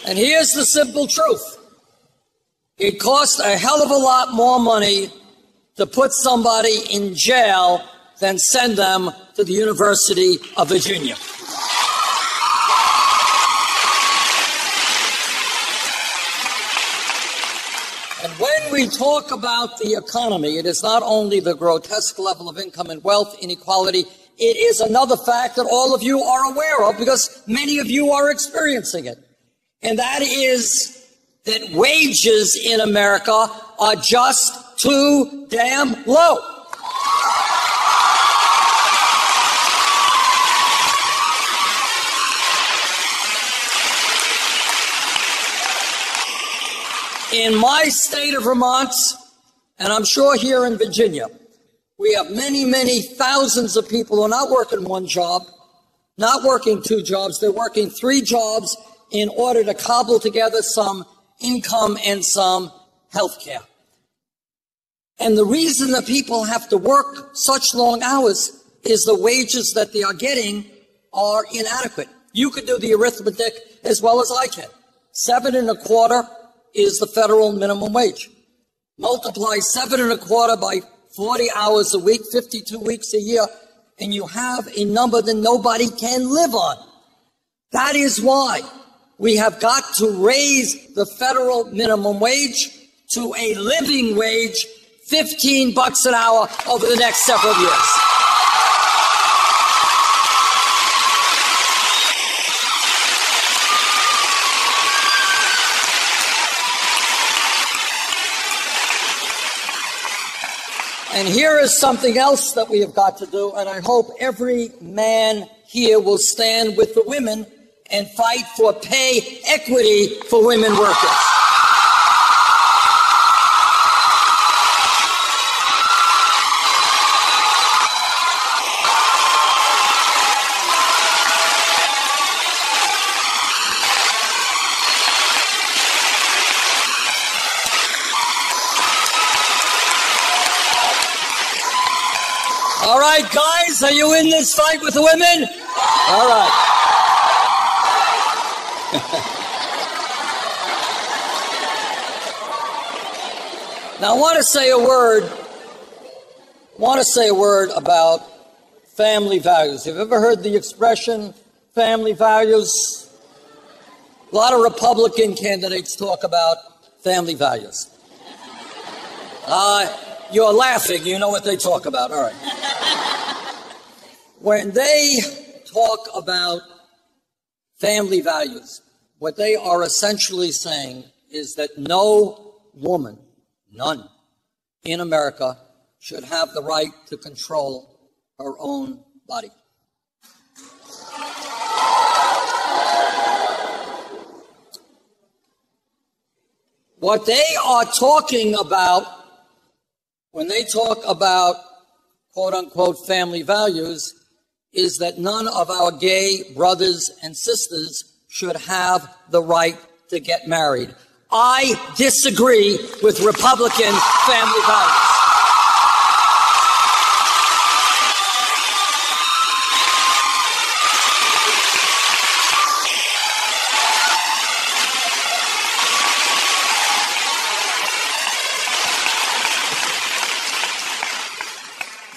And here's the simple truth. It costs a hell of a lot more money to put somebody in jail than send them to the University of Virginia. And when we talk about the economy, it is not only the grotesque level of income and wealth inequality, it is another fact that all of you are aware of because many of you are experiencing it. And that is that wages in America are just too damn low. In my state of Vermont, and I'm sure here in Virginia, we have many, many thousands of people who are not working one job, not working two jobs, they're working three jobs in order to cobble together some income and some health care. And the reason that people have to work such long hours is the wages that they are getting are inadequate. You could do the arithmetic as well as I can. 7 1/4 is the federal minimum wage. Multiply 7 1/4 by 40 hours a week, 52 weeks a year, and you have a number that nobody can live on. That is why we have got to raise the federal minimum wage to a living wage, $15 an hour over the next several years. And here is something else that we have got to do, and I hope every man here will stand with the women and fight for pay equity for women workers. All right, guys, are you in this fight with the women? All right. Now, I want to say a word about family values. Have you ever heard the expression family values? A lot of Republican candidates talk about family values. You're laughing. You know what they talk about. All right. When they talk about family values, what they are essentially saying is that no woman, none, in America should have the right to control her own body. What they are talking about when they talk about quote-unquote family values is that none of our gay brothers and sisters should have the right to get married. I disagree with Republican family values.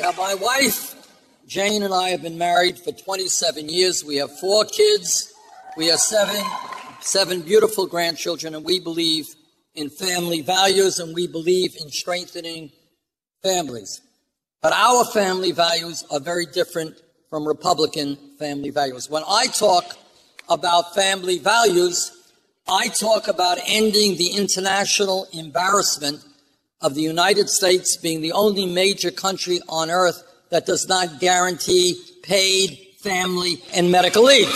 Now, my wife, Jane, and I have been married for 27 years. We have 4 kids. We have seven beautiful grandchildren, and we believe in family values, and we believe in strengthening families. But our family values are very different from Republican family values. When I talk about family values, I talk about ending the international embarrassment of the United States being the only major country on earth that does not guarantee paid family and medical leave.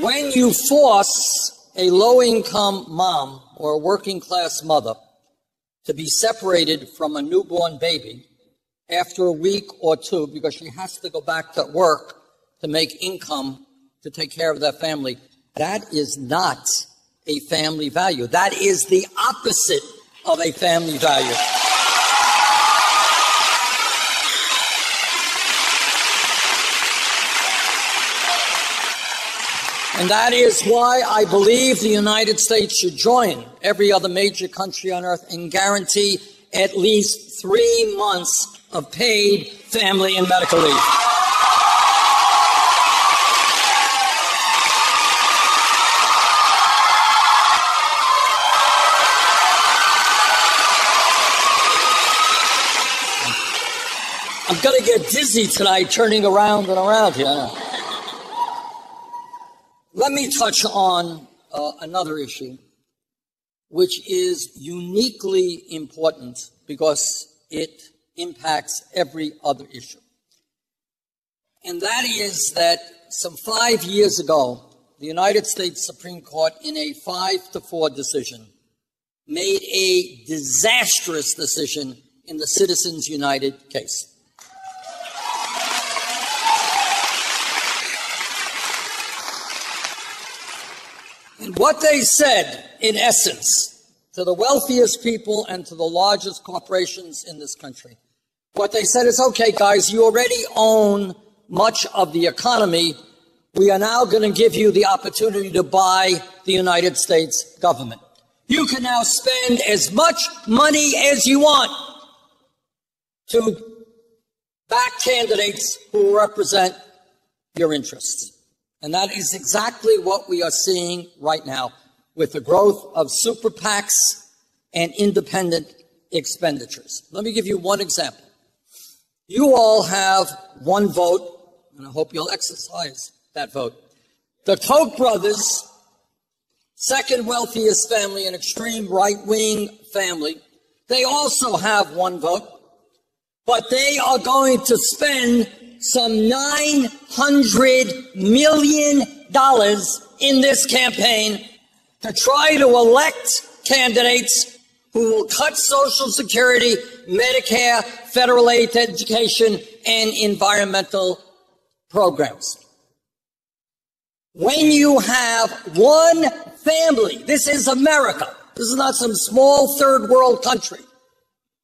When you force a low-income mom or a working-class mother to be separated from a newborn baby after a week or two because she has to go back to work to make income to take care of that family, that is not a family value. That is the opposite of a family value. And that is why I believe the United States should join every other major country on earth and guarantee at least 3 months of paid family and medical leave. I'm going to get dizzy tonight turning around and around here. Let me touch on another issue, which is uniquely important because it impacts every other issue. And that is that some 5 years ago, the United States Supreme Court, in a 5-4 decision, made a disastrous decision in the Citizens United case. And what they said, in essence, to the wealthiest people and to the largest corporations in this country, what they said is, okay, guys, you already own much of the economy. We are now going to give you the opportunity to buy the United States government. You can now spend as much money as you want to back candidates who represent your interests. And that is exactly what we are seeing right now with the growth of super PACs and independent expenditures. Let me give you one example. You all have one vote, and I hope you'll exercise that vote. The Koch brothers, second wealthiest family, an extreme right-wing family, they also have one vote, but they are going to spend some $900 million in this campaign to try to elect candidates who will cut Social Security, Medicare, federal aid to education, and environmental programs. When you have one family, this is America, this is not some small third world country.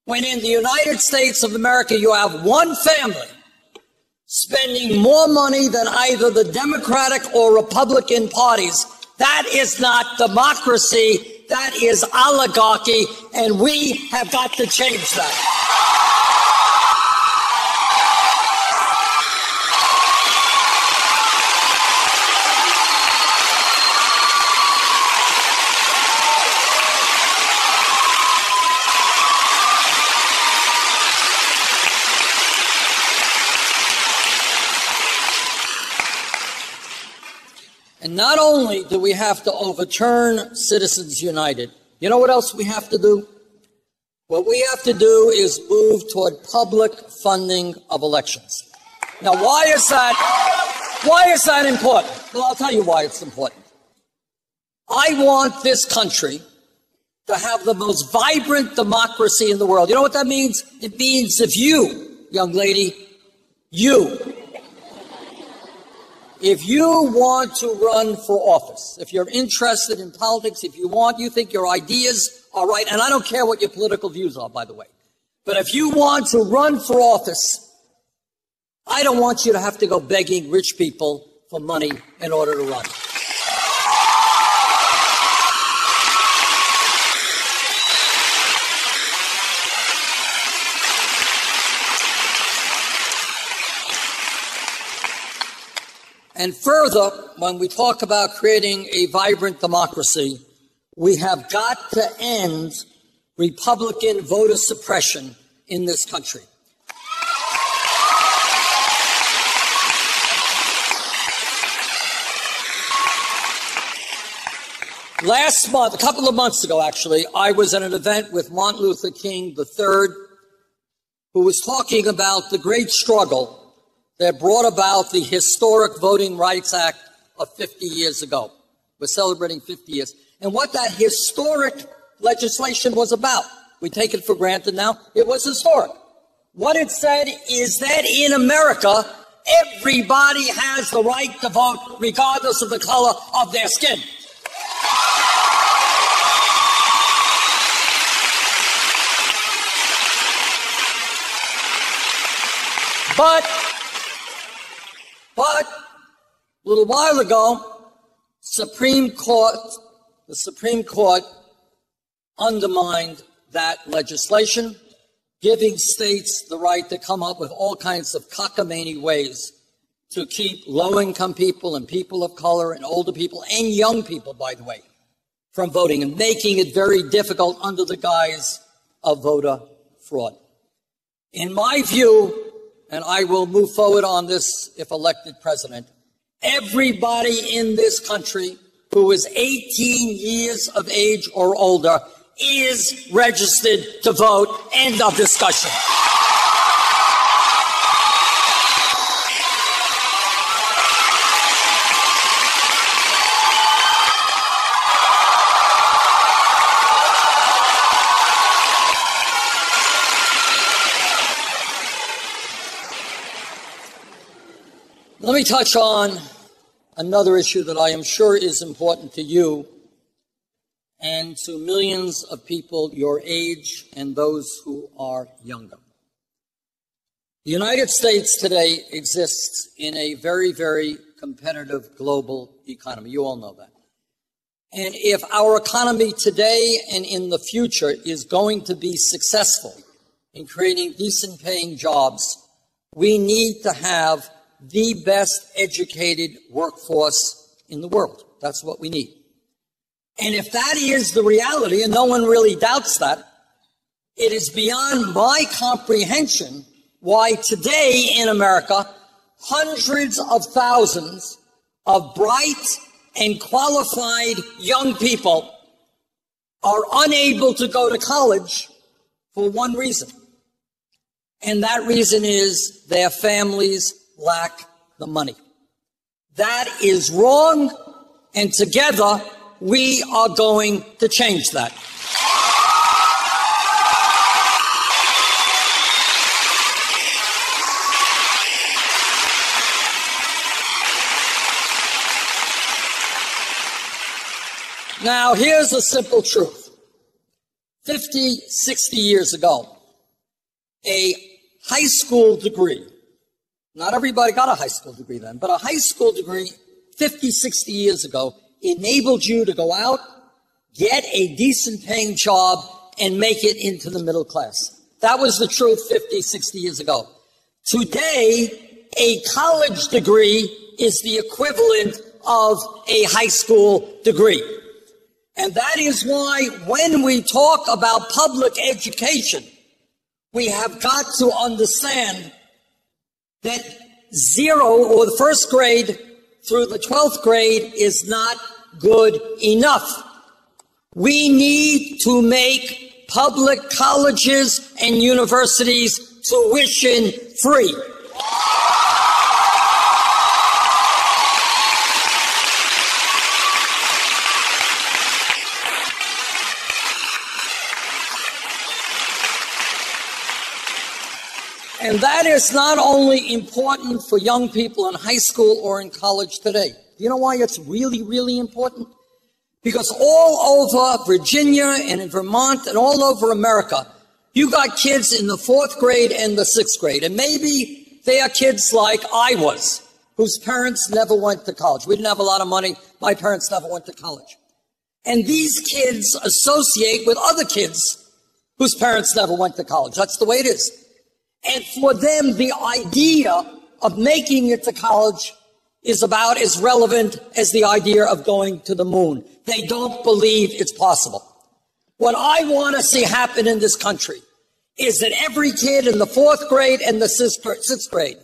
When in the United States of America you have one family spending more money than either the Democratic or Republican parties, that is not democracy, that is oligarchy, and we have got to change that. And not only do we have to overturn Citizens United, you know what else we have to do? What we have to do is move toward public funding of elections. Now, why is that important? Well, I'll tell you why it's important. I want this country to have the most vibrant democracy in the world. You know what that means? It means if you, young lady, if you want to run for office, if you're interested in politics, if you think your ideas are right, and I don't care what your political views are, by the way, but if you want to run for office, I don't want you to have to go begging rich people for money in order to run. And further, when we talk about creating a vibrant democracy, we have got to end Republican voter suppression in this country. Last month, a couple of months ago actually, I was at an event with Martin Luther King III, who was talking about the great struggle that brought about the historic Voting Rights Act of 50 years ago. We're celebrating 50 years. And what that historic legislation was about. We take it for granted now. It was historic. What it said is that in America, everybody has the right to vote regardless of the color of their skin. But a little while ago, the Supreme Court undermined that legislation, giving states the right to come up with all kinds of cockamamie ways to keep low-income people and people of color and older people and young people, by the way, from voting, and making it very difficult under the guise of voter fraud. In my view, and I will move forward on this if elected president, everybody in this country who is 18 years of age or older is registered to vote. End of discussion. Let me touch on another issue that I am sure is important to you and to millions of people your age and those who are younger. The United States today exists in a very, very competitive global economy. You all know that. And if our economy today and in the future is going to be successful in creating decent paying jobs, we need to have the best educated workforce in the world. That's what we need. And if that is the reality, and no one really doubts that, it is beyond my comprehension why today in America, hundreds of thousands of bright and qualified young people are unable to go to college for one reason. And that reason is their families lack the money. That is wrong, and together we are going to change that. Now, here's a simple truth. 50, 60 years ago, a high school degree, not everybody got a high school degree then, but a high school degree 50, 60 years ago enabled you to go out, get a decent paying job, and make it into the middle class. That was the truth 50, 60 years ago. Today, a college degree is the equivalent of a high school degree. And that is why when we talk about public education, we have got to understand that zero, or the first grade through the 12th grade, is not good enough. We need to make public colleges and universities tuition free. And that is not only important for young people in high school or in college today. You know why it's really, really important? Because all over Virginia and in Vermont and all over America, you got kids in the 4th grade and the 6th grade. And maybe they are kids like I was, whose parents never went to college. We didn't have a lot of money. My parents never went to college. And these kids associate with other kids whose parents never went to college. That's the way it is. And for them, the idea of making it to college is about as relevant as the idea of going to the moon. They don't believe it's possible. What I want to see happen in this country is that every kid in the 4th grade and the 6th grade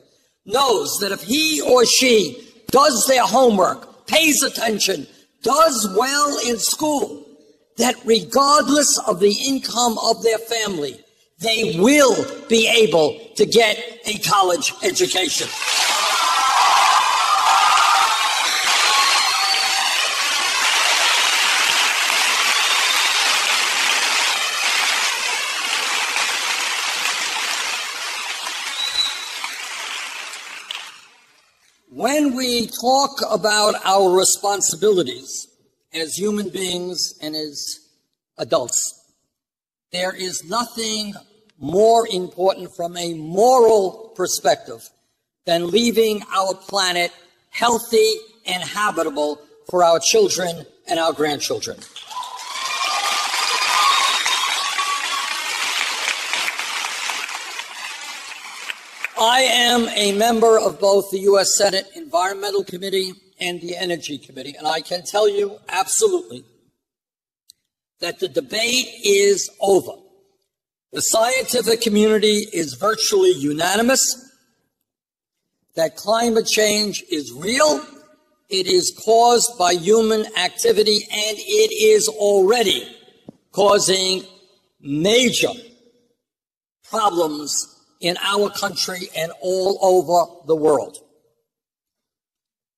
knows that if he or she does their homework, pays attention, does well in school, that regardless of the income of their family, they will be able to get a college education. When we talk about our responsibilities as human beings and as adults, there is nothing more important from a moral perspective than leaving our planet healthy and habitable for our children and our grandchildren. I am a member of both the U.S. Senate Environmental Committee and the Energy Committee, and I can tell you absolutely that the debate is over. The scientific community is virtually unanimous that climate change is real, it is caused by human activity, and it is already causing major problems in our country and all over the world.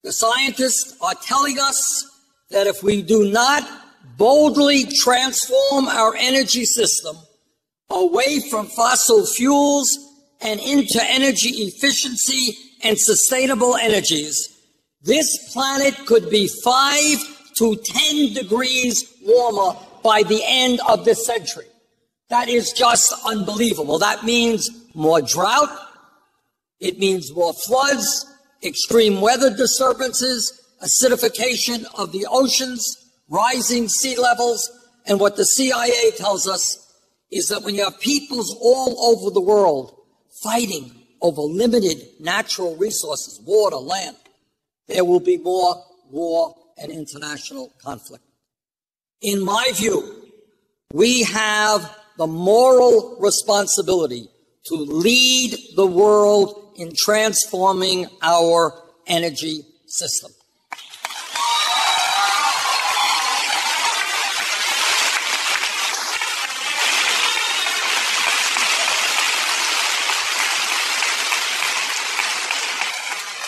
The scientists are telling us that if we do not boldly transform our energy system away from fossil fuels and into energy efficiency and sustainable energies, this planet could be 5 to 10 degrees warmer by the end of this century. That is just unbelievable. That means more drought. It means more floods, extreme weather disturbances, acidification of the oceans, rising sea levels. And what the CIA tells us is that when you have peoples all over the world fighting over limited natural resources, water, land, there will be more war and international conflict. In my view, we have the moral responsibility to lead the world in transforming our energy system.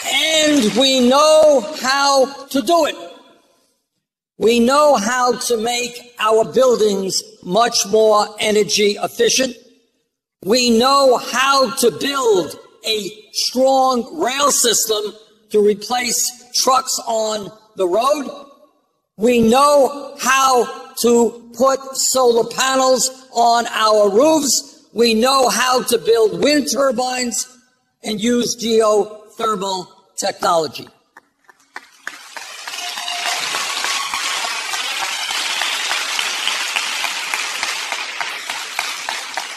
And we know how to do it. We know how to make our buildings much more energy efficient. We know how to build a strong rail system to replace trucks on the road. We know how to put solar panels on our roofs. We know how to build wind turbines and use geothermal technology.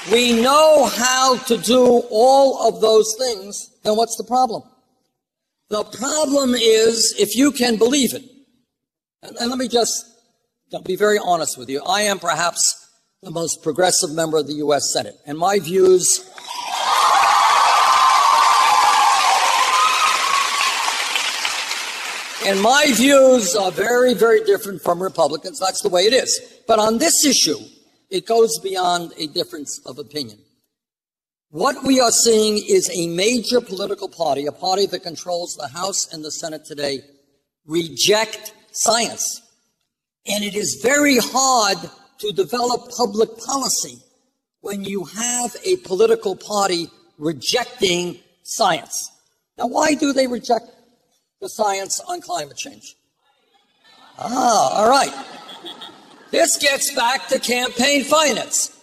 We know how to do all of those things, then what's the problem? The problem is if you can believe it. And let me just be very honest with you. I am perhaps the most progressive member of the U.S. Senate, and my views are very, very different from Republicans. That's the way it is. But on this issue, it goes beyond a difference of opinion. What we are seeing is a major political party, a party that controls the House and the Senate today, reject science. And it is very hard to develop public policy when you have a political party rejecting science. Now, why do they reject the science on climate change? All right. This gets back to campaign finance,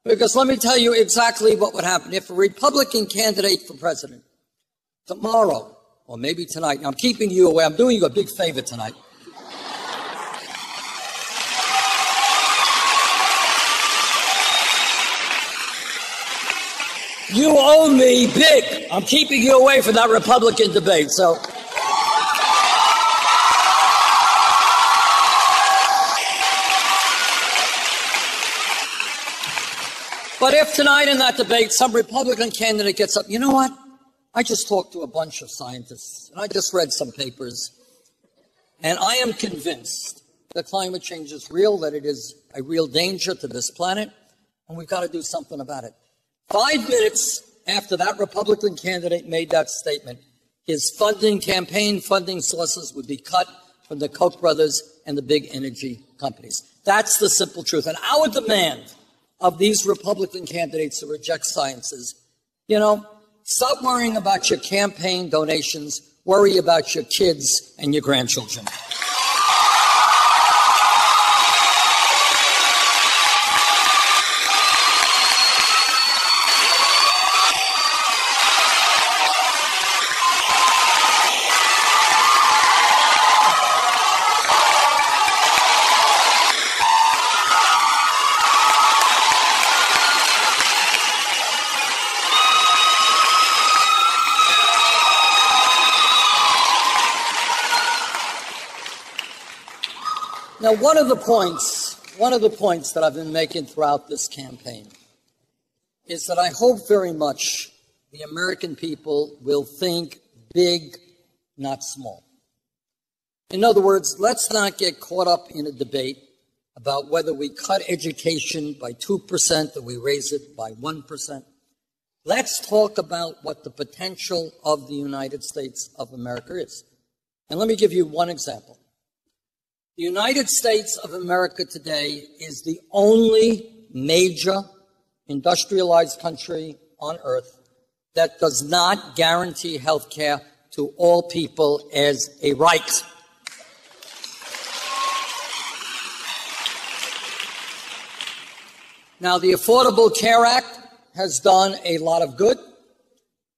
because let me tell you exactly what would happen if a Republican candidate for president tomorrow, or maybe tonight, I'm keeping you away, I'm doing you a big favor tonight. You owe me big. I'm keeping you away from that Republican debate, so. But if tonight in that debate some Republican candidate gets up, you know what? I just talked to a bunch of scientists, and I just read some papers, and I am convinced that climate change is real, that it is a real danger to this planet, and we've got to do something about it. 5 minutes after that Republican candidate made that statement, his campaign funding sources would be cut from the Koch brothers and the big energy companies. That's the simple truth. And our demand of these Republican candidates who reject science is, stop worrying about your campaign donations, worry about your kids and your grandchildren. Now, one of the points that I've been making throughout this campaign is that I hope very much the American people will think big, not small. In other words, let's not get caught up in a debate about whether we cut education by 2% or we raise it by 1%. Let's talk about what the potential of the United States of America is. And let me give you one example. The United States of America today is the only major industrialized country on earth that does not guarantee health care to all people as a right. Now, the Affordable Care Act has done a lot of good.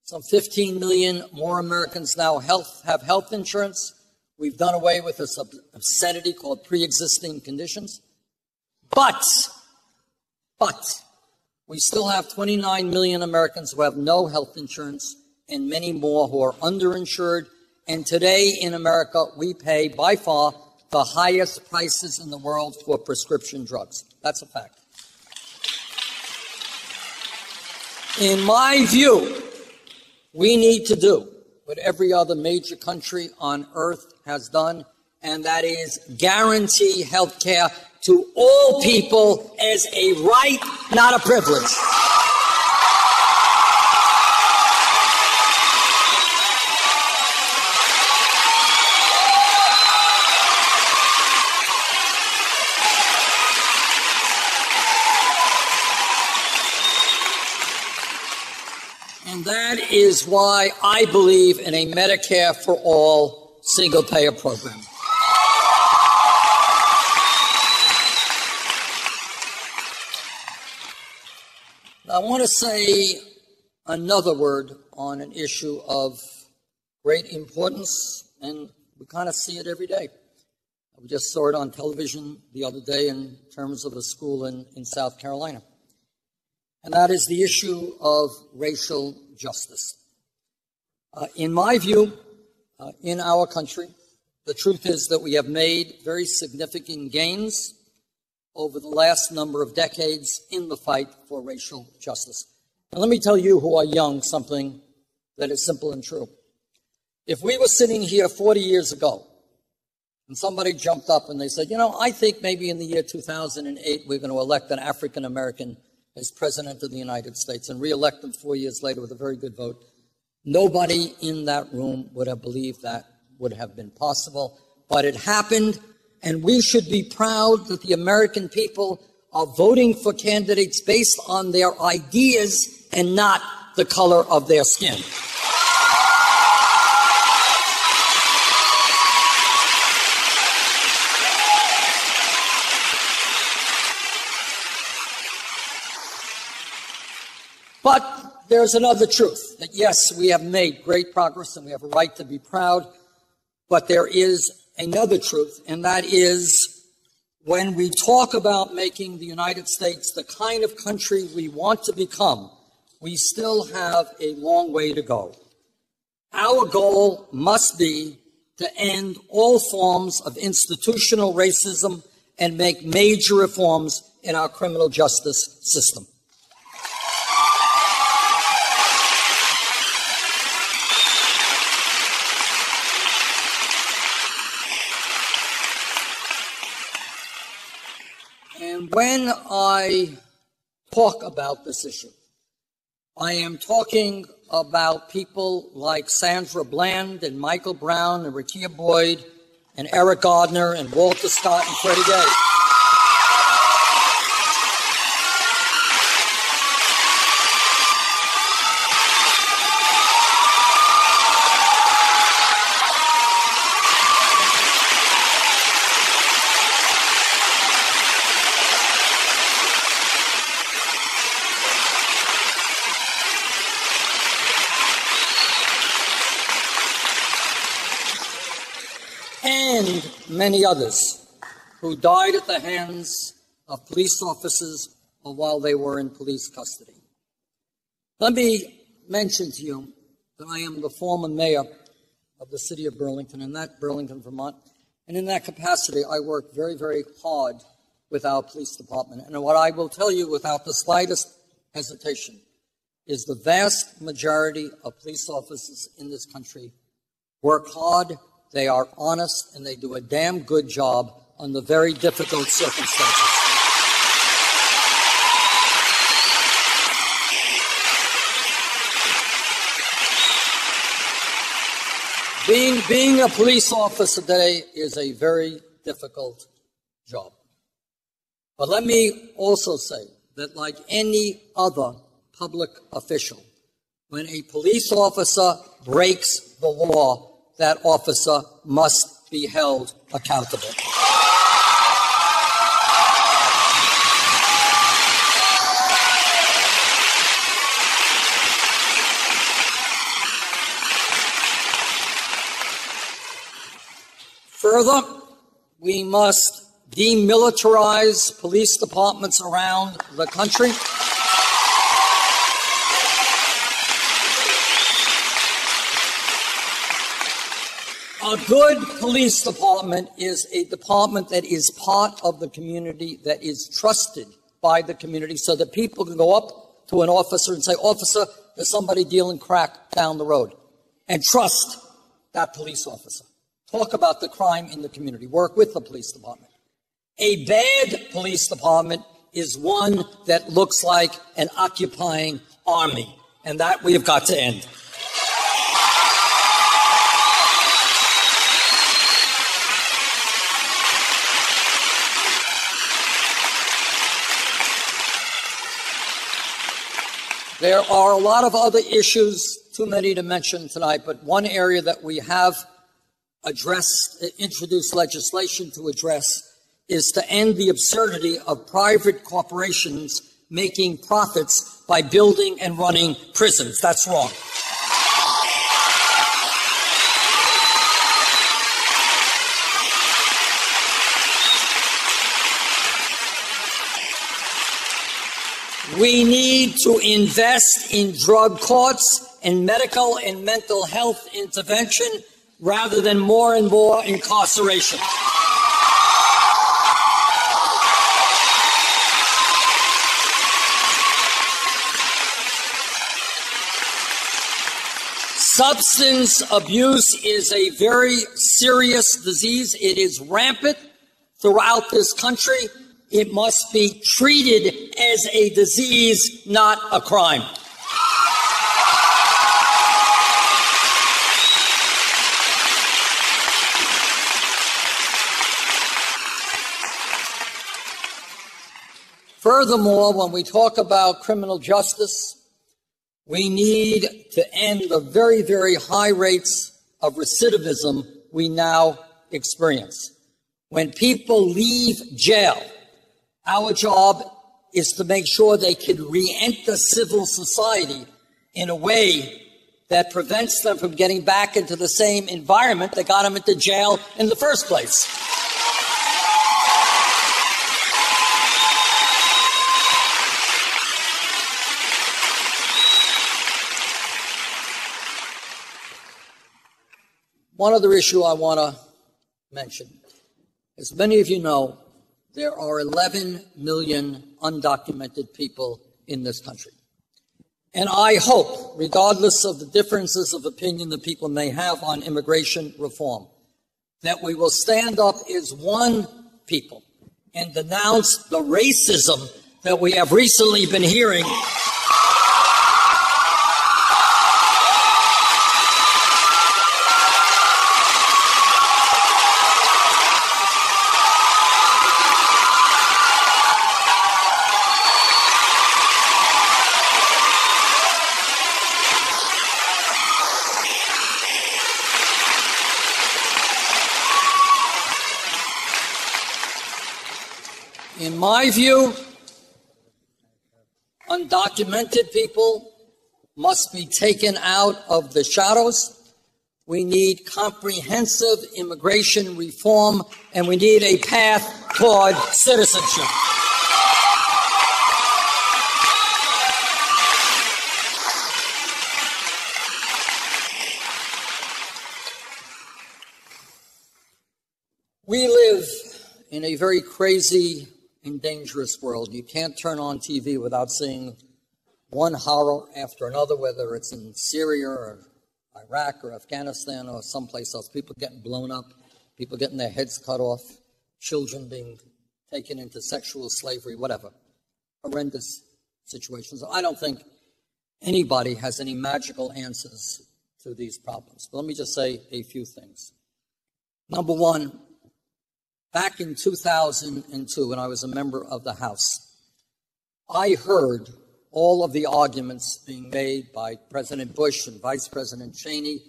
Some 15 million more Americans now have health insurance. We've done away with a obscenity called pre-existing conditions. But we still have 29 million Americans who have no health insurance and many more who are underinsured. And today in America, we pay by far the highest prices in the world for prescription drugs. That's a fact. In my view, we need to do what every other major country on earth has done, and that is guarantee health care to all people as a right, not a privilege. And that is why I believe in a Medicare for all single-payer program. Now, I want to say another word on an issue of great importance, and we kind of see it every day. We just saw it on television the other day in terms of a school in South Carolina. And that is the issue of racial justice. In my view, in our country, the truth is that we have made very significant gains over the last number of decades in the fight for racial justice. And let me tell you who are young something that is simple and true. If we were sitting here 40 years ago and somebody jumped up and they said, you know, I think maybe in the year 2008 we're going to elect an African American as President of the United States and re-elect him 4 years later with a very good vote, nobody in that room would have believed that would have been possible. But it happened, and we should be proud that the American people are voting for candidates based on their ideas and not the color of their skin. But there's another truth, that yes, we have made great progress and we have a right to be proud, but there is another truth, and that is when we talk about making the United States the kind of country we want to become, we still have a long way to go. Our goal must be to end all forms of institutional racism and make major reforms in our criminal justice system. And when I talk about this issue, I am talking about people like Sandra Bland and Michael Brown and Rekia Boyd and Eric Gardner and Walter Scott and Freddie Gay. And many others who died at the hands of police officers or while they were in police custody. Let me mention to you that I am the former mayor of the city of Burlington, and that Burlington, Vermont. And in that capacity, I work very, very hard with our police department. And what I will tell you without the slightest hesitation is the vast majority of police officers in this country work hard, they are honest, and they do a damn good job under very difficult circumstances. Being a police officer today is a very difficult job. But let me also say that like any other public official, when a police officer breaks the law, that officer must be held accountable. Further, we must demilitarize police departments around the country. A good police department is a department that is part of the community, that is trusted by the community, so that people can go up to an officer and say, "Officer, there's somebody dealing crack down the road," and trust that police officer. Talk about the crime in the community. Work with the police department. A bad police department is one that looks like an occupying army, and that we have got to end. There are a lot of other issues, too many to mention tonight, but one area that we have introduced legislation to address is to end the absurdity of private corporations making profits by building and running prisons. That's wrong. We need to invest in drug courts and medical and mental health intervention rather than more and more incarceration. Substance abuse is a very serious disease. It is rampant throughout this country. It must be treated as a disease, not a crime. Furthermore, when we talk about criminal justice, we need to end the very, very high rates of recidivism we now experience. When people leave jail, our job is to make sure they can re-enter civil society in a way that prevents them from getting back into the same environment that got them into jail in the first place. One other issue I want to mention. As many of you know, there are 11 million undocumented people in this country. And I hope, regardless of the differences of opinion that people may have on immigration reform, that we will stand up as one people and denounce the racism that we have recently been hearing In my view, undocumented people must be taken out of the shadows. We need comprehensive immigration reform, and we need a path toward citizenship. We live in a very crazy and dangerous world. You can't turn on TV without seeing one horror after another, whether it's in Syria or Iraq or Afghanistan or someplace else. People getting blown up, people getting their heads cut off, children being taken into sexual slavery, whatever. Horrendous situations. I don't think anybody has any magical answers to these problems. But let me just say a few things. Number one, back in 2002, when I was a member of the House, I heard all of the arguments being made by President Bush and Vice President Cheney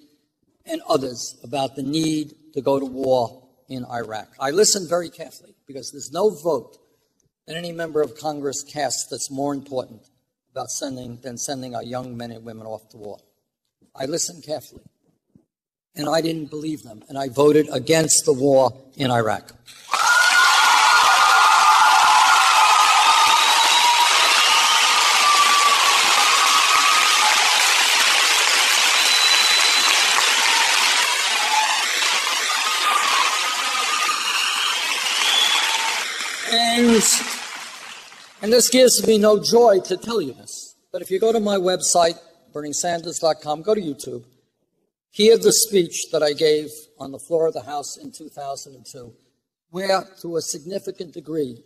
and others about the need to go to war in Iraq. I listened very carefully because there's no vote that any member of Congress casts that's more important about than sending our young men and women off to war. I listened carefully, and I didn't believe them, and I voted against the war in Iraq. And this gives me no joy to tell you this, but if you go to my website, BernieSanders.com, go to YouTube, hear the speech that I gave on the floor of the House in 2002, where, to a significant degree,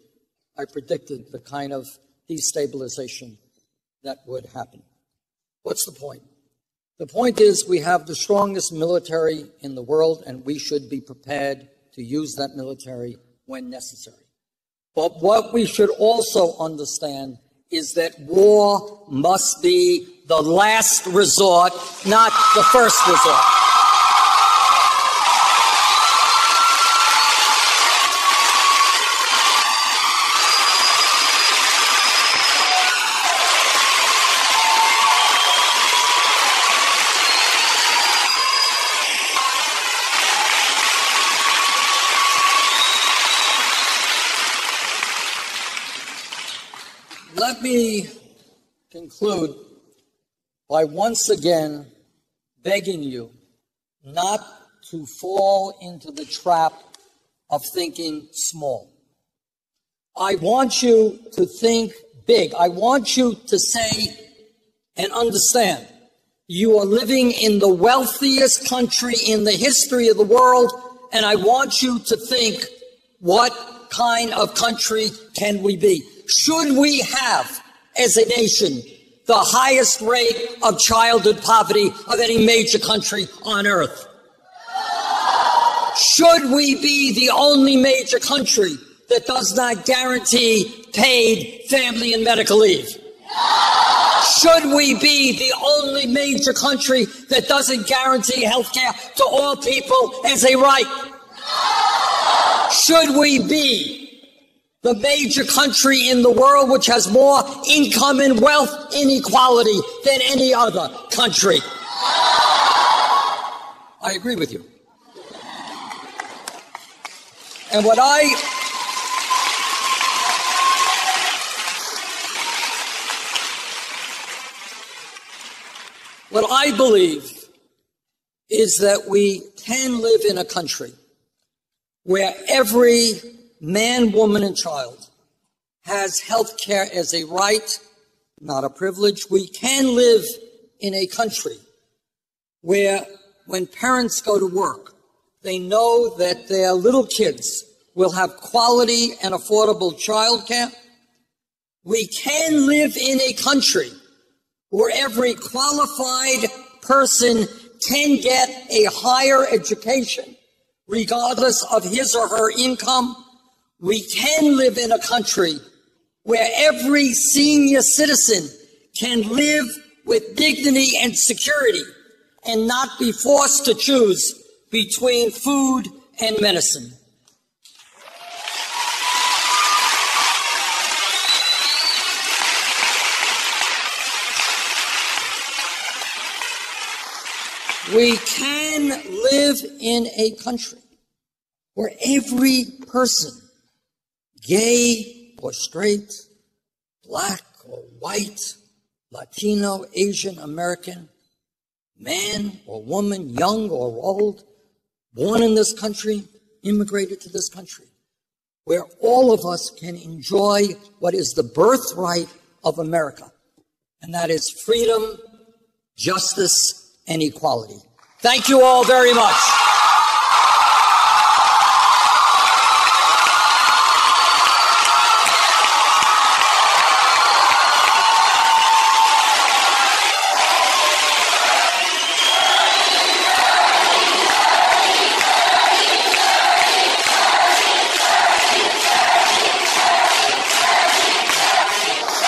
I predicted the kind of destabilization that would happen. What's the point? The point is we have the strongest military in the world, and we should be prepared to use that military when necessary. But what we should also understand is that war must be the last resort, not the first resort. Let me conclude by once again begging you not to fall into the trap of thinking small. I want you to think big. I want you to say and understand you are living in the wealthiest country in the history of the world, and I want you to think, what kind of country can we be? Should we have, as a nation, the highest rate of childhood poverty of any major country on earth? Should we be the only major country that does not guarantee paid family and medical leave? Should we be the only major country that doesn't guarantee health care to all people as a right? Should we be the major country in the world which has more income and wealth inequality than any other country? I agree with you. And what I believe is that we can live in a country where every man, woman, and child has health care as a right, not a privilege. We can live in a country where when parents go to work, they know that their little kids will have quality and affordable child care. We can live in a country where every qualified person can get a higher education, regardless of his or her income. We can live in a country where every senior citizen can live with dignity and security and not be forced to choose between food and medicine. We can live in a country where every person, gay or straight, black or white, Latino, Asian American, man or woman, young or old, born in this country, immigrated to this country, where all of us can enjoy what is the birthright of America, and that is freedom, justice, and equality. Thank you all very much.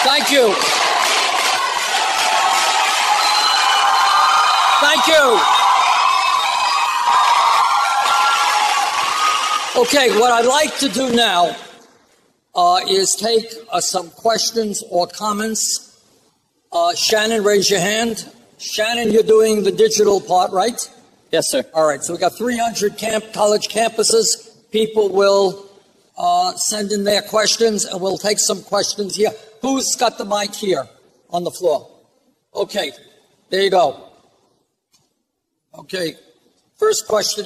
Thank you. Thank you. Okay, what I'd like to do now is take some questions or comments. Shannon, raise your hand. Shannon, you're doing the digital part, right? Yes, sir. All right, so we got 300 college campuses. People will send in their questions, and we'll take some questions here. Who's got the mic here on the floor? Okay, there you go. Okay, first question.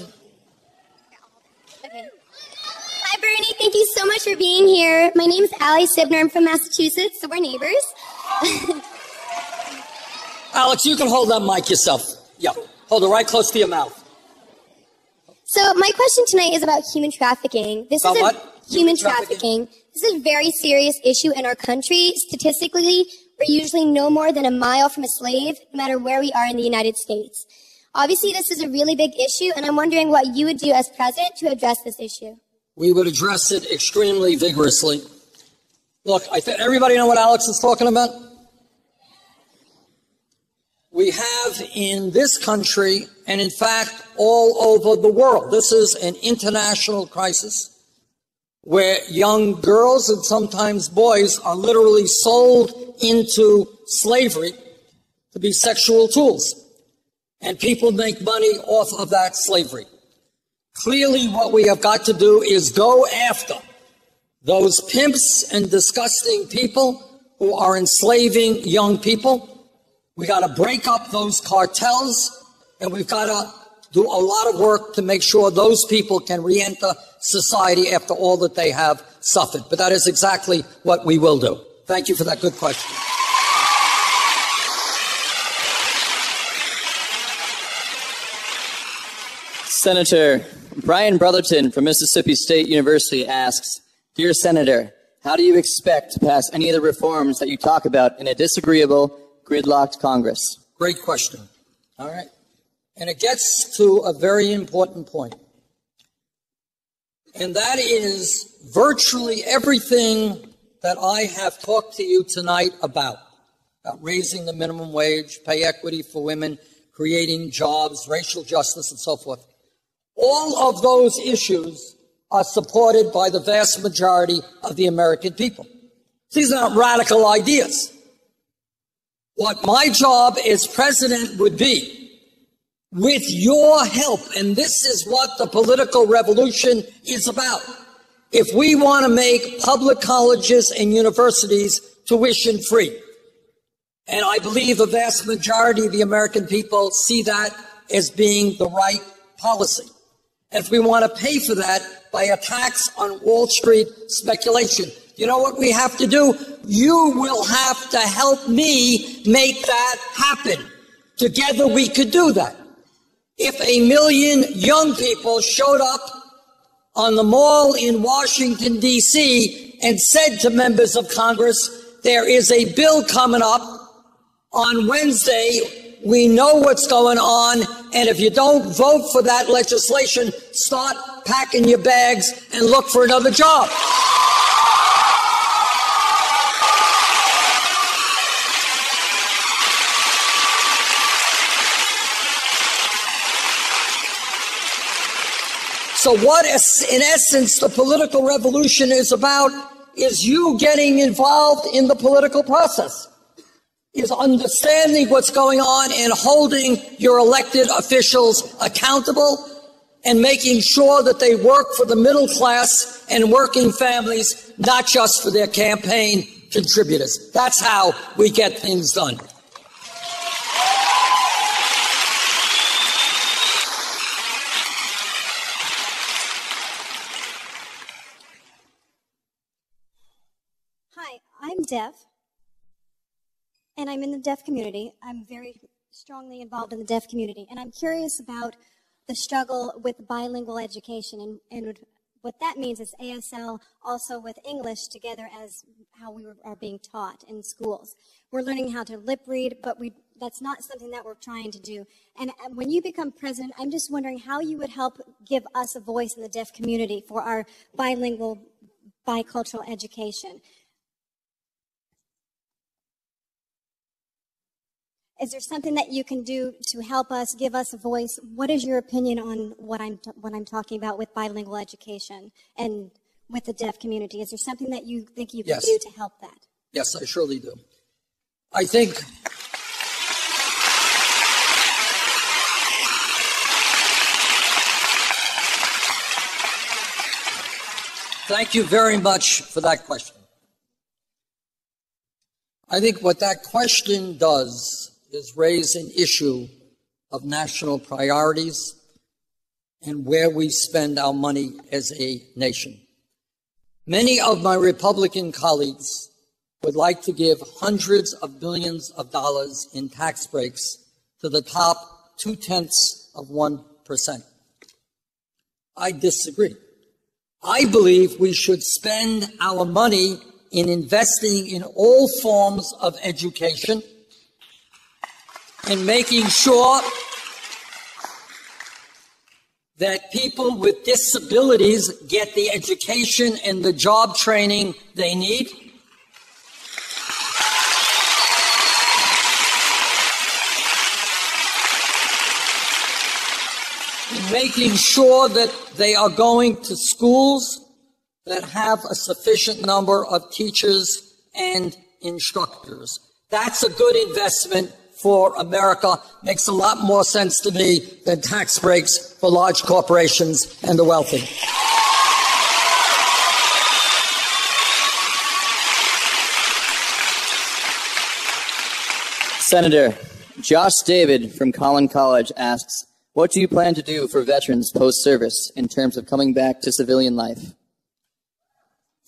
Okay. Hi, Bernie. Thank you so much for being here. My name's Allie Sibner. I'm from Massachusetts, so we're neighbors. Alex, you can hold that mic yourself. Yeah, hold it right close to your mouth. So my question tonight is about human trafficking. About what? Human trafficking. This is a very serious issue in our country. Statistically, we're usually no more than a mile from a slave, no matter where we are in the United States. Obviously, this is a really big issue, and I'm wondering what you would do as president to address this issue. We would address it extremely vigorously. Look, everybody know what Alex is talking about? We have in this country, and in fact, all over the world, this is an international crisis, where young girls and sometimes boys are literally sold into slavery to be sexual tools. And people make money off of that slavery. Clearly, what we have got to do is go after those pimps and disgusting people who are enslaving young people. We got to break up those cartels, and we've got to do a lot of work to make sure those people can re-enter society after all that they have suffered. But that is exactly what we will do. Thank you for that good question. Senator Brian Brotherton from Mississippi State University asks, Dear Senator, how do you expect to pass any of the reforms that you talk about in a disagreeable, gridlocked Congress? Great question. All right. And it gets to a very important point. And that is virtually everything that I have talked to you tonight about raising the minimum wage, pay equity for women, creating jobs, racial justice, and so forth. All of those issues are supported by the vast majority of the American people. These are not radical ideas. What my job as president would be, with your help, and this is what the political revolution is about. If we want to make public colleges and universities tuition free, and I believe the vast majority of the American people see that as being the right policy. And if we want to pay for that by a tax on Wall Street speculation, you know what we have to do? You will have to help me make that happen. Together we could do that. If 1 million young people showed up on the mall in Washington, D.C. and said to members of Congress, there is a bill coming up on Wednesday, we know what's going on, and if you don't vote for that legislation, start packing your bags and look for another job. So what, in essence, the political revolution is about is you getting involved in the political process, is understanding what's going on and holding your elected officials accountable and making sure that they work for the middle class and working families, not just for their campaign contributors. That's how we get things done. I'm deaf, and I'm in the deaf community. I'm very strongly involved in the deaf community, and I'm curious about the struggle with bilingual education, and what that means is ASL also with English together as how we are being taught in schools. We're learning how to lip read, but that's not something that we're trying to do. And when you become president, I'm just wondering how you would help give us a voice in the deaf community for our bilingual, bicultural education. Is there something that you can do to help us, give us a voice? What is your opinion on what I'm talking about with bilingual education and with the deaf community? Is there something that you think you can do to help that? Yes, I surely do. I think thank you very much for that question. I think what that question does is raise an issue of national priorities and where we spend our money as a nation. Many of my Republican colleagues would like to give hundreds of billions of dollars in tax breaks to the top 0.2%. I disagree. I believe we should spend our money in investing in all forms of education and making sure that people with disabilities get the education and the job training they need. And making sure that they are going to schools that have a sufficient number of teachers and instructors. That's a good investment for America. Makes a lot more sense to me than tax breaks for large corporations and the wealthy. Senator, Josh David from Collin College asks, what do you plan to do for veterans post-service in terms of coming back to civilian life?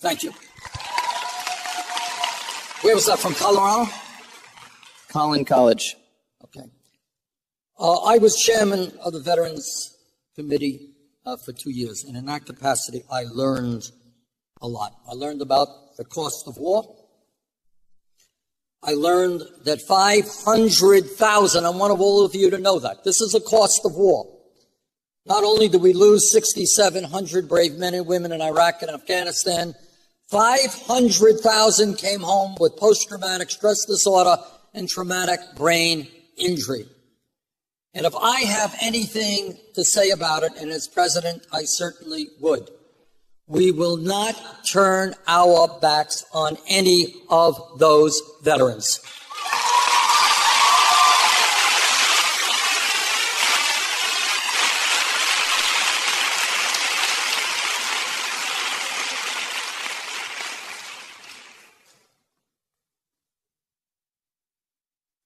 Thank you. Where was that, from Colorado? Collin College. Okay. I was chairman of the Veterans Committee for 2 years, and in that capacity, I learned a lot. I learned about the cost of war. I learned that 500,000, I want all of you to know that. This is the cost of war. Not only did we lose 6,700 brave men and women in Iraq and Afghanistan, 500,000 came home with post-traumatic stress disorder and traumatic brain injury. And if I have anything to say about it, and as president, I certainly would, we will not turn our backs on any of those veterans.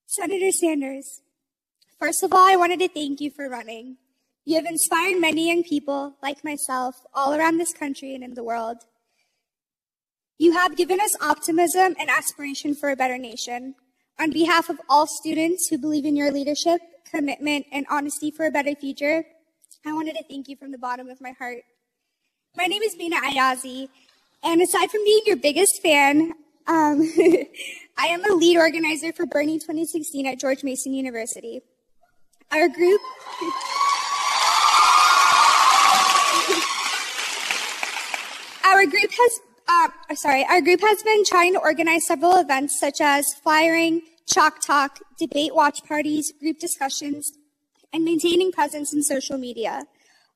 Senator Sanders, first of all, I wanted to thank you for running. You have inspired many young people, like myself, all around this country and in the world. You have given us optimism and aspiration for a better nation. On behalf of all students who believe in your leadership, commitment, and honesty for a better future, I wanted to thank you from the bottom of my heart. My name is Bina Ayazi, and aside from being your biggest fan, I am a lead organizer for Bernie 2016 at George Mason University. Our group has been trying to organize several events such as flyering, chalk talk, debate watch parties, group discussions, and maintaining presence in social media.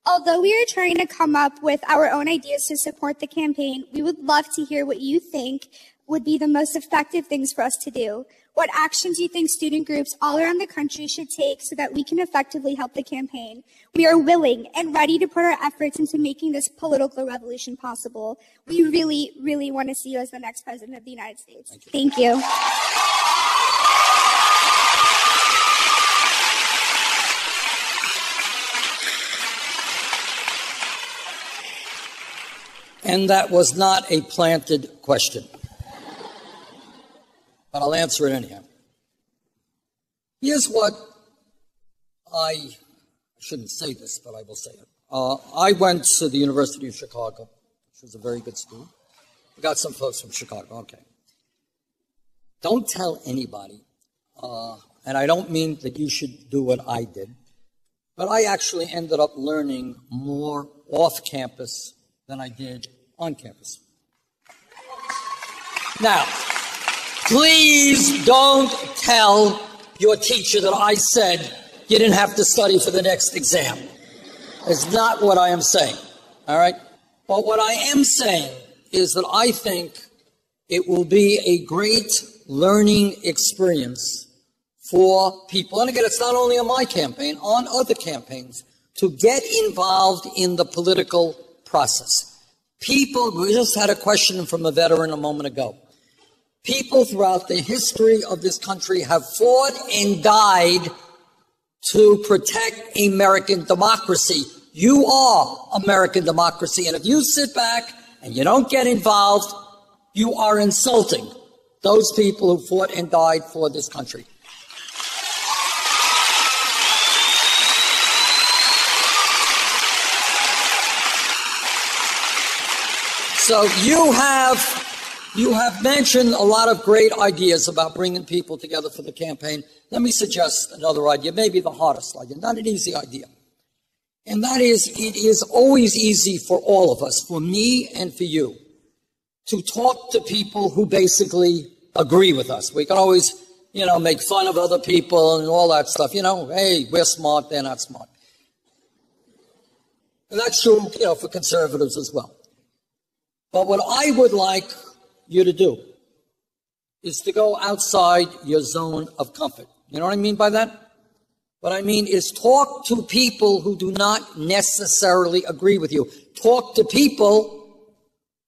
Although we are trying to come up with our own ideas to support the campaign, we would love to hear what you think would be the most effective things for us to do. What actions you think student groups all around the country should take so that we can effectively help the campaign. We are willing and ready to put our efforts into making this political revolution possible. We really, really want to see you as the next president of the United States. Thank you. And that was not a planted question. but I'll answer it anyhow. Here's what I shouldn't say this, but I will say it. I went to the University of Chicago, which was a very good school. We got some folks from Chicago, okay. Don't tell anybody, and I don't mean that you should do what I did, but I actually ended up learning more off campus than I did on campus. Now, please don't tell your teacher that I said you didn't have to study for the next exam. It's not what I am saying, all right? But what I am saying is that I think it will be a great learning experience for people. And again, it's not only on my campaign, on other campaigns, to get involved in the political process. People, we just had a question from a veteran a moment ago. People throughout the history of this country have fought and died to protect American democracy. You are American democracy. And if you sit back and you don't get involved, you are insulting those people who fought and died for this country. So you have mentioned a lot of great ideas about bringing people together for the campaign. Let me suggest another idea, maybe the hardest idea, not an easy idea. And that is, it is always easy for all of us, for me and for you, to talk to people who basically agree with us. We can always, make fun of other people and all that stuff. Hey, we're smart, they're not smart. And that's true, for conservatives as well. But what I would like you to do is to go outside your zone of comfort. You know what I mean by that? What I mean is talk to people who do not necessarily agree with you. Talk to people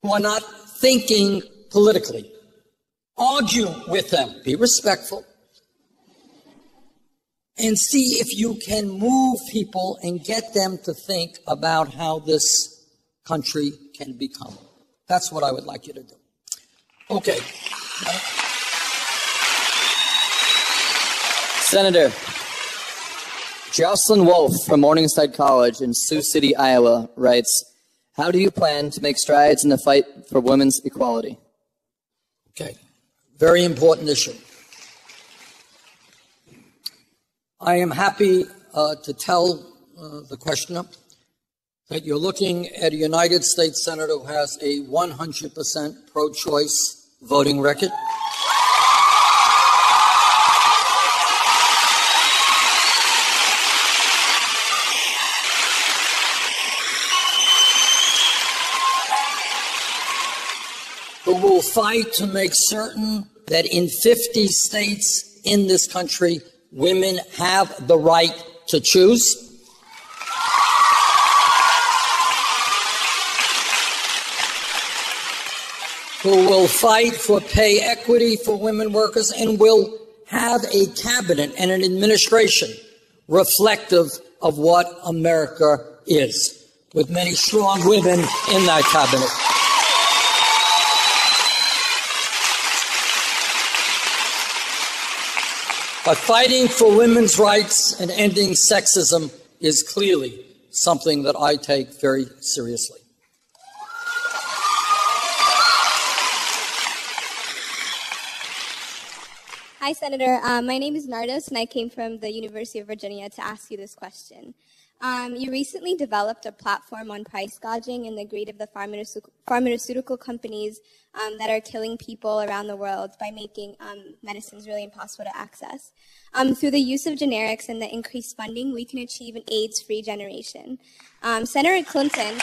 who are not thinking politically. Argue with them. Be respectful. And see if you can move people and get them to think about how this country can become. That's what I would like you to do. Okay. Senator, Jocelyn Wolf from Morningside College in Sioux City, Iowa writes, how do you plan to make strides in the fight for women's equality? Okay. Very important issue. I am happy to tell the questioner that you're looking at a United States Senator who has a 100% pro-choice voting record. Who will fight to make certain that in 50 states in this country, women have the right to choose. Who will fight for pay equity for women workers and will have a cabinet and an administration reflective of what America is, with many strong women in that cabinet. But fighting for women's rights and ending sexism is clearly something that I take very seriously. Hi, Senator. My name is Nardos, and I came from the University of Virginia to ask you this question. You recently developed a platform on price gouging and the greed of the pharmaceutical companies that are killing people around the world by making medicines really impossible to access. Through the use of generics and the increased funding, we can achieve an AIDS-free generation. Senator Clinton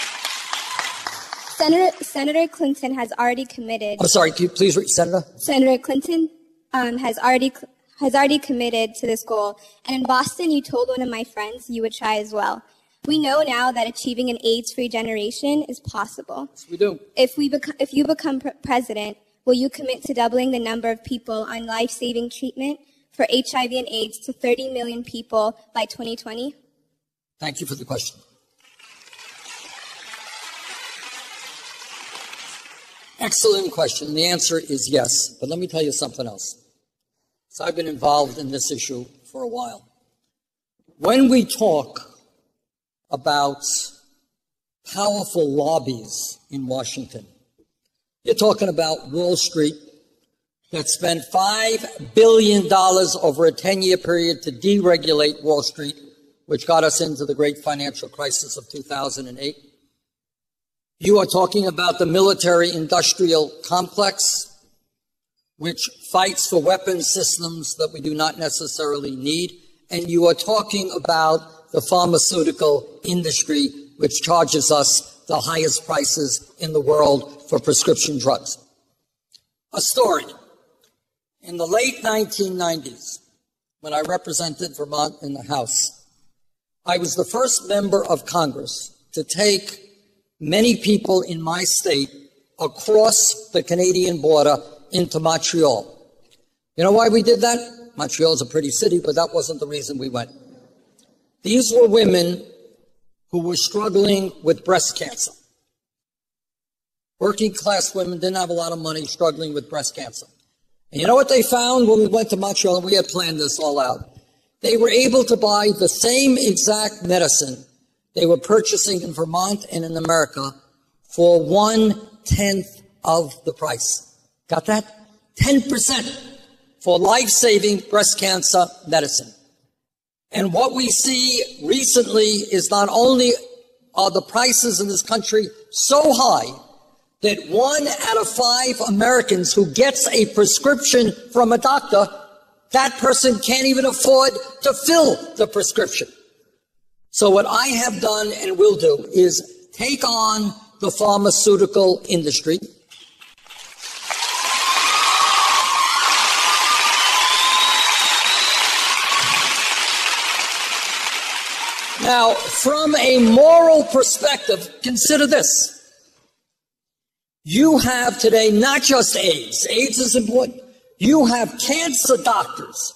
has already committed. I'm sorry, can you please read, Senator? Senator Clinton has already committed to this goal. And in Boston, you told one of my friends you would try as well. We know now that achieving an AIDS-free generation is possible. Yes, we do. If you become president, will you commit to doubling the number of people on life-saving treatment for HIV and AIDS to 30 million people by 2020? Thank you for the question. Excellent question. The answer is yes. But let me tell you something else. So I've been involved in this issue for a while. When we talk about powerful lobbies in Washington, you're talking about Wall Street that spent $5 billion over a 10-year period to deregulate Wall Street, which got us into the great financial crisis of 2008. You are talking about the military-industrial complex, which fights for weapons systems that we do not necessarily need. And you are talking about the pharmaceutical industry, which charges us the highest prices in the world for prescription drugs. A story. In the late 1990s, when I represented Vermont in the House, I was the first member of Congress to take many people in my state across the Canadian border into Montreal. You know why we did that? Montreal is a pretty city, but that wasn't the reason we went. These were women who were struggling with breast cancer. Working class women, didn't have a lot of money, struggling with breast cancer. And you know what they found when we went to Montreal, and we had planned this all out? They were able to buy the same exact medicine they were purchasing in Vermont and in America for 1/10 of the price. Got that? 10% for life-saving breast cancer medicine. And what we see recently is not only are the prices in this country so high that 1 out of 5 Americans who gets a prescription from a doctor, that person can't even afford to fill the prescription. So what I have done and will do is take on the pharmaceutical industry. Now, from a moral perspective, consider this. You have today not just AIDS. AIDS is important. You have cancer doctors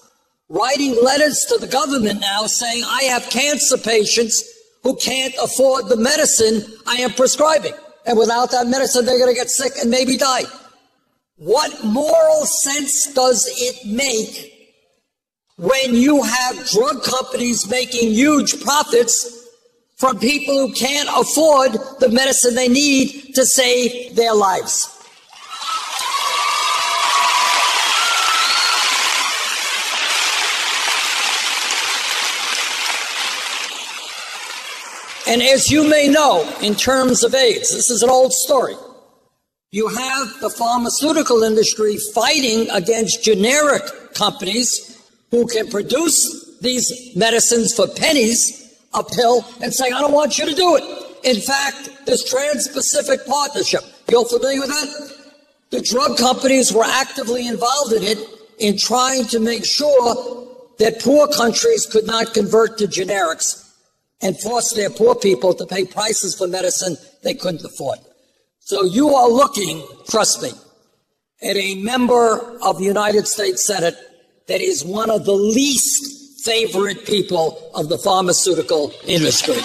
writing letters to the government now saying, I have cancer patients who can't afford the medicine I am prescribing. And without that medicine, they're going to get sick and maybe die. What moral sense does it make when you have drug companies making huge profits from people who can't afford the medicine they need to save their lives? And as you may know, in terms of AIDS, this is an old story. You have the pharmaceutical industry fighting against generic companies who can produce these medicines for pennies a pill and saying, I don't want you to do it. In fact, this Trans-Pacific Partnership, you're familiar with that? The drug companies were actively involved in it in trying to make sure that poor countries could not convert to generics and force their poor people to pay prices for medicine they couldn't afford. So you are looking, trust me, at a member of the United States Senate that is one of the least favorite people of the pharmaceutical industry.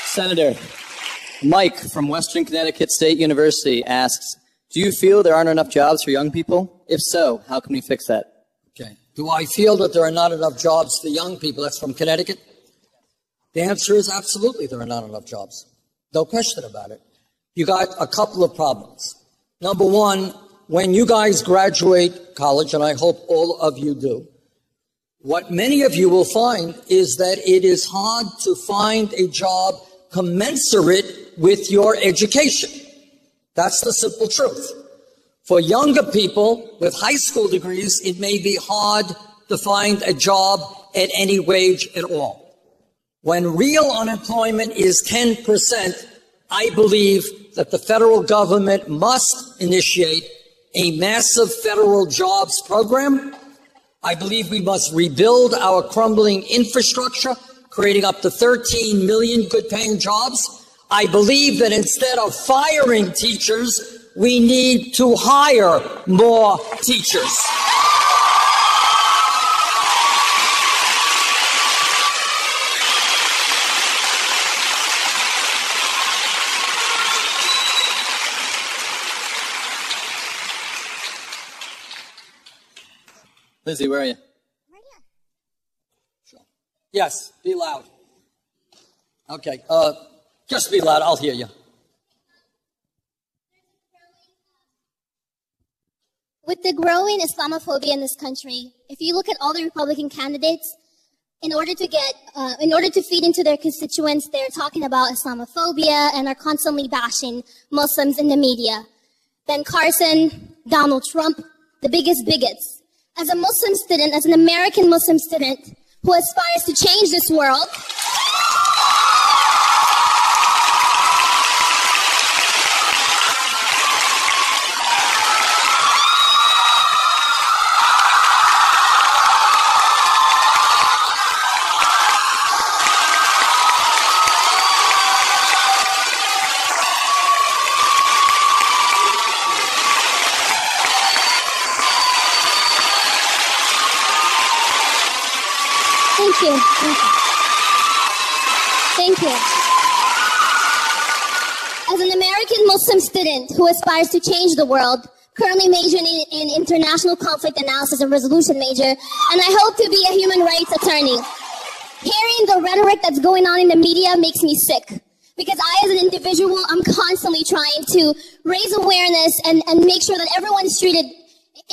Senator, Mike from Western Connecticut State University asks, do you feel there aren't enough jobs for young people? If so, how can we fix that? Okay. Do I feel that there are not enough jobs for young people? That's from Connecticut. The answer is absolutely there are not enough jobs. No question about it. You got a couple of problems. Number one, when you guys graduate college, and I hope all of you do, what many of you will find is that it is hard to find a job commensurate with your education. That's the simple truth. For younger people with high school degrees, it may be hard to find a job at any wage at all. When real unemployment is 10%, I believe that the federal government must initiate a massive federal jobs program. I believe we must rebuild our crumbling infrastructure, creating up to 13 million good-paying jobs. I believe that instead of firing teachers, we need to hire more teachers. Lizzie, where are you? Right here. Sure. Yes, be loud. Okay, just be loud, I'll hear you. With the growing Islamophobia in this country, if you look at all the Republican candidates, in order to feed into their constituents, they're talking about Islamophobia and are constantly bashing Muslims in the media. Ben Carson, Donald Trump, the biggest bigots. As a Muslim student, as an American Muslim student who aspires to change this world, Thank you. As an American Muslim student who aspires to change the world, currently majoring in international conflict analysis and resolution major, and I hope to be a human rights attorney. Hearing the rhetoric that's going on in the media makes me sick. Because I, as an individual, I'm constantly trying to raise awareness and make sure that everyone is treated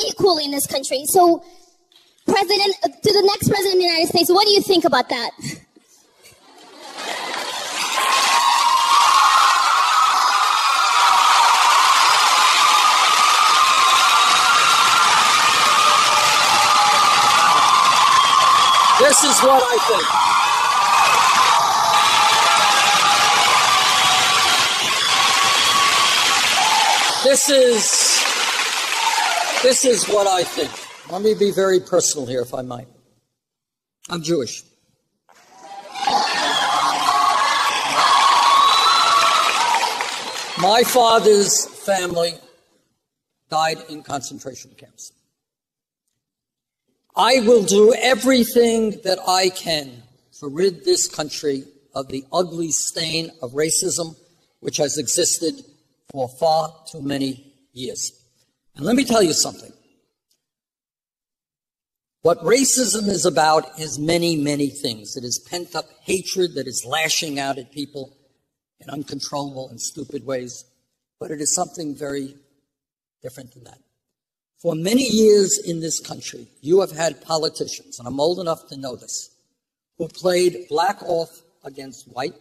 equally in this country. So, to the next president of the United States, what do you think about that? This is what I think. This is what I think. Let me be very personal here, if I might. I'm Jewish. My father's family died in concentration camps. I will do everything that I can to rid this country of the ugly stain of racism which has existed for far too many years. And let me tell you something. What racism is about is many, many things. It is pent-up hatred that is lashing out at people in uncontrollable and stupid ways. But it is something very different than that. For many years in this country, you have had politicians, and I'm old enough to know this, who played black off against white.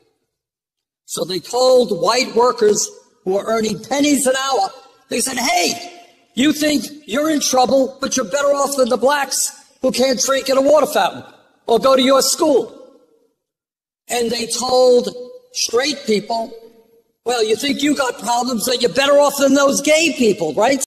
So they told white workers who are earning pennies an hour, they said, hey, you think you're in trouble, but you're better off than the blacks who can't drink at a water fountain or go to your school. And they told straight people, well, you think you got problems, that you're better off than those gay people, right?